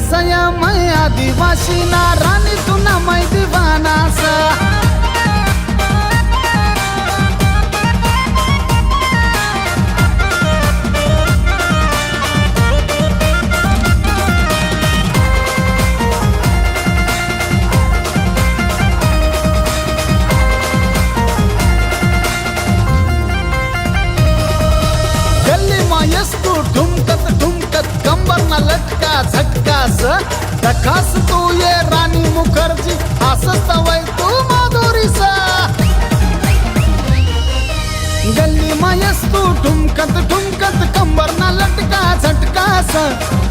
सया मैं आदिवासी ना रानी तू ना मैं दीवाना सा। तू ठुमकत ठुमकत कंबर न लटका झटकास दखास तू ये रानी मुखर्जी हसत वै तू माधुरी सा। गल्ली मायस तू ठुमकत ठुमकत कंबर न लटका झटकास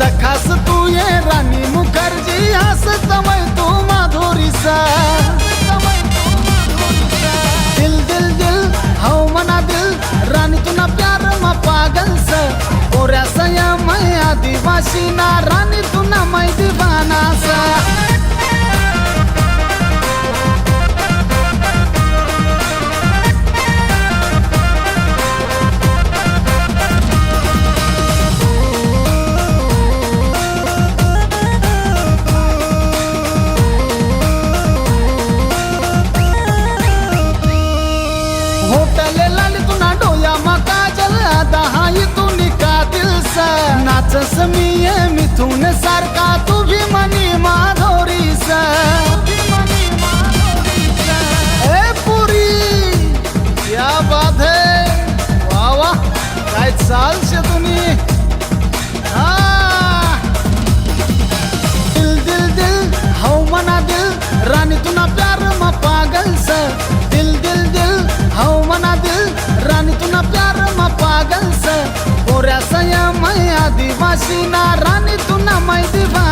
दखास तू ये रानी मुखर्जी हसत वै तू माधुरी सा। दिल दिल दिल हौ मना दिल रानी तू ना प्यार मा पागल सा। ओऱ्या सया मैं आदिवासी ना रानी तू ना मैं दीवाना सा। होटल लाल तू ना डोया मा काजल दहाई तू निका दिल सा। नाचस मी ये मिथुन सारखा तू भी मनी माधुरी सा। ए पुरी क्या बात है, वाह वाह काय चाल शे तुम्ही। दिल दिल दिल हौ मना दिल रानी तू ना प्यार मा पागल सा। दिल दिल दिल हौ मना दिल रानी तू ना प्यार मा पागल सा। ओऱ्या सया मैं आदिवासी ना रानी तू ना मैं दीवाना।